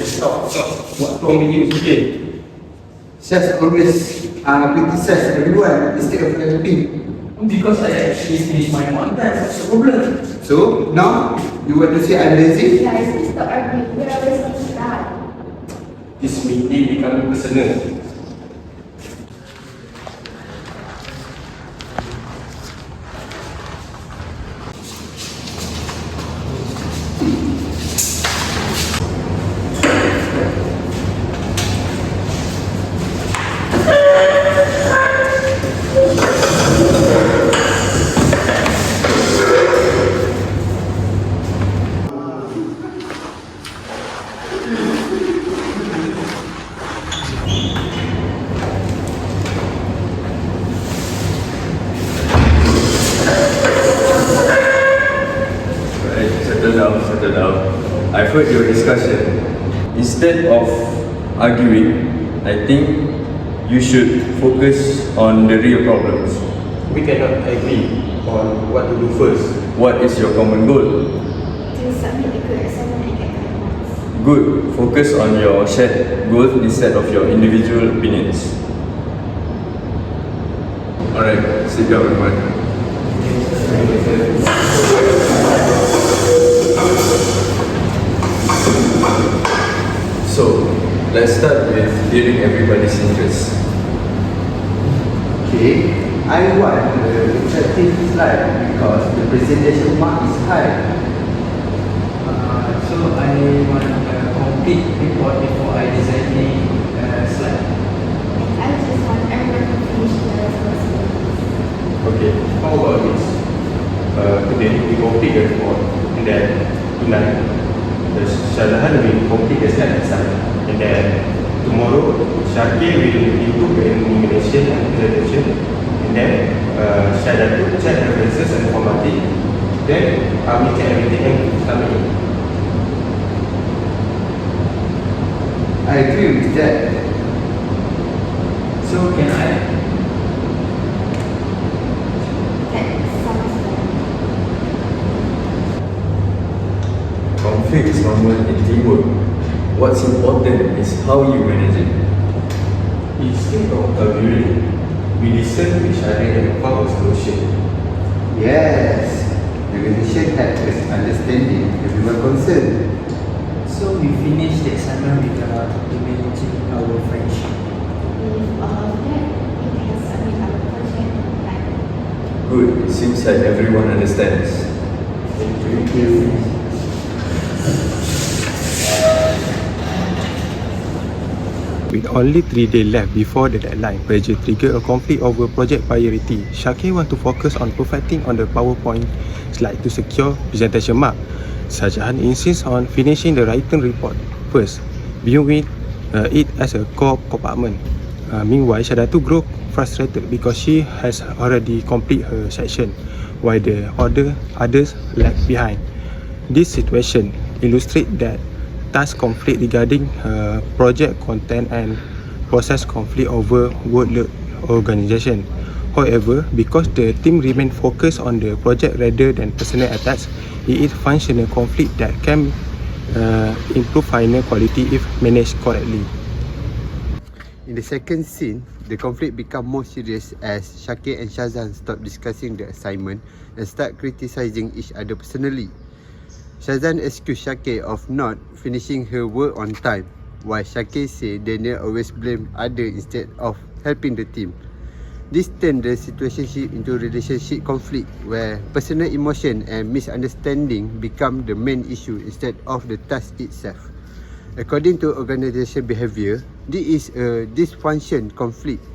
Stop. What wrong with you today? Just always criticize everyone instead of helping. Because I actually finished my one time. What's the problem? So now you want to say I'm lazy? Guys, please stop arguing. We're always going to start. This meeting becoming personal. Settle down. I've heard your discussion. Instead of arguing, I think you should focus on the real problems. We cannot agree on what to do first. What is your common goal? To submit a good assignment and get good marks. Good. Focus on your shared goals instead of your individual opinions. Alright, sit down, everyone. So, let's start with hearing everybody's interests. Okay, I want the effective slide because the presentation mark is high. So I want a complete report before I design a slide. And I just want everyone to finish their responsibilities. Okay, how about this? Today we complete the report and then tonight the Shahjahan will complete the slide assignment and then tomorrow Syakir will improve the illumination and presentation and then Syahdan will check references and formatting, then I will check everything and submit it. I agree with that. So can I? That sounds good. Conflict is normal in teamwork. What's important is how you manage it. Instead of arguing, we listen to each other and found a solution. Yes, the organization had understanding everyone concerned. So we finish the assignment without diminishing our friendship. With all of that, we can submit our project on time. Good. It seems like everyone understands. Thank you. With only 3 days left before the deadline, pressure triggered a conflict over project priority. Syakir want to focus on perfecting on the PowerPoint slide to secure presentation mark. Shahjahan insists on finishing the written report first, viewing it as a core compartment. Meanwhile, Syahdan grows frustrated because she has already completed her section, while the others lag behind. This situation illustrates that task conflict regarding project content and process conflict over workload organization. However, because the team remain focused on the project rather than personal attacks, it is functional conflict that can improve final quality if managed correctly. In the second scene, the conflict become more serious as Syakir and Shahzan stop discussing the assignment and start criticizing each other personally. Shahzan accused Syakir of not finishing her work on time, while Syakir say Daniel always blame others instead of helping the team. This turned the situationship into a relationship conflict where personal emotion and misunderstanding become the main issue instead of the task itself. According to organization behavior, this is a dysfunction conflict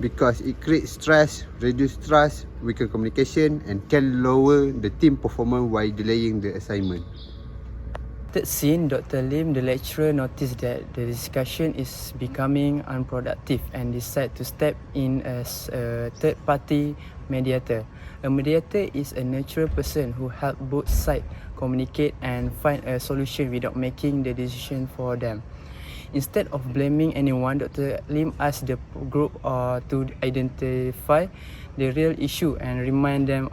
because it creates stress, reduce trust, weaken communication and can lower the team performance while delaying the assignment. Third scene, Dr. Lim, the lecturer, noticed that the discussion is becoming unproductive and decided to step in as a third-party mediator. A mediator is a neutral person who helps both sides communicate and find a solution without making the decision for them. Instead of blaming anyone, Dr. Lim asked the group to identify the real issue and remind them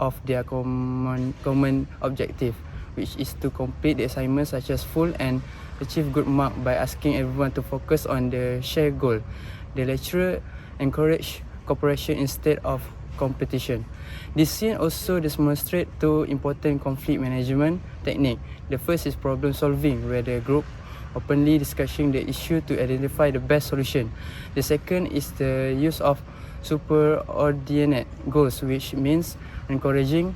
of their common objective. which is to complete the assignment such as full and achieve good mark by asking everyone to focus on the shared goal. The lecturer encouraged cooperation instead of competition. This scene also demonstrates two important conflict management techniques. The first is problem solving, where the group openly discussing the issue to identify the best solution. The second is the use of superordinate goals, which means encouraging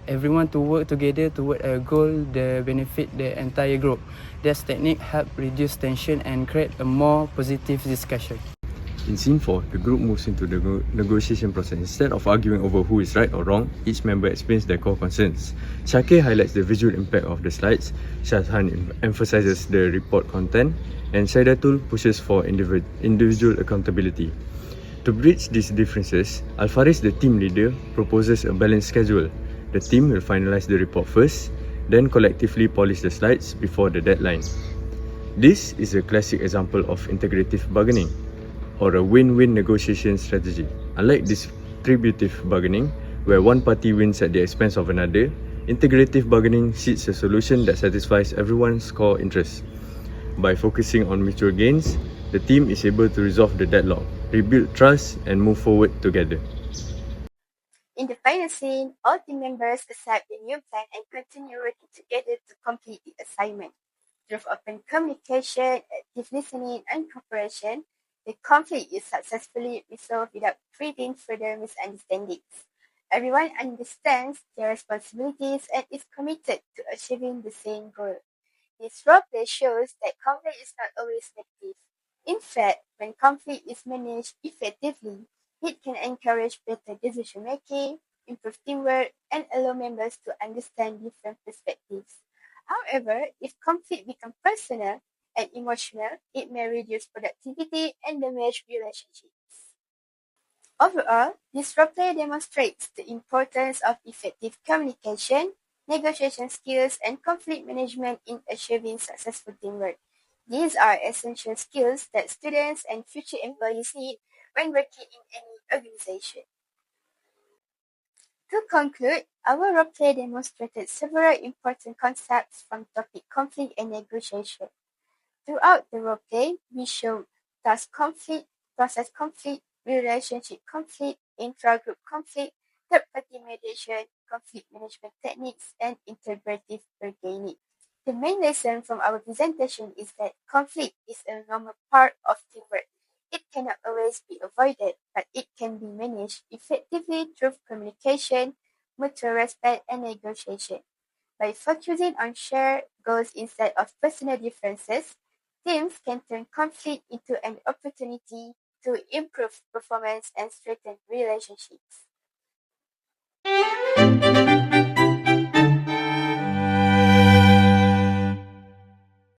everyone to work together toward a goal that benefit the entire group. This technique help reduce tension and create a more positive discussion. In scene 4, the group moves into the negotiation process. Instead of arguing over who is right or wrong, each member explains their core concerns. Shakir highlights the visual impact of the slides, Shazhan emphasizes the report content, and Shaidatul pushes for individual accountability. To bridge these differences, Al-Faris, the team leader, proposes a balanced schedule. The team will finalize the report first, then collectively polish the slides before the deadline. This is a classic example of integrative bargaining, or a win-win negotiation strategy. Unlike distributive bargaining, where one party wins at the expense of another, integrative bargaining seeks a solution that satisfies everyone's core interests. By focusing on mutual gains, the team is able to resolve the deadlock, rebuild trust, and move forward together. In the final scene, all team members accept the new plan and continue working together to complete the assignment. Through open communication, active listening, and cooperation, the conflict is successfully resolved without creating further misunderstandings. Everyone understands their responsibilities and is committed to achieving the same goal. This roleplay shows that conflict is not always negative. In fact, when conflict is managed effectively, it can encourage better decision-making, improve teamwork, and allow members to understand different perspectives. However, if conflict becomes personal and emotional, it may reduce productivity and damage relationships. Overall, this roleplay demonstrates the importance of effective communication, negotiation skills, and conflict management in achieving successful teamwork. These are essential skills that students and future employees need when working in any organization. To conclude, our roleplay demonstrated several important concepts from topic conflict and negotiation. Throughout the roleplay, we showed task conflict, process conflict, relationship conflict, intra-group conflict, third-party mediation, conflict management techniques, and integrative bargaining. The main lesson from our presentation is that conflict is a normal part of teamwork. It cannot always be avoided, but it can be managed effectively through communication, mutual respect, and negotiation. By focusing on shared goals instead of personal differences, teams can turn conflict into an opportunity to improve performance and strengthen relationships.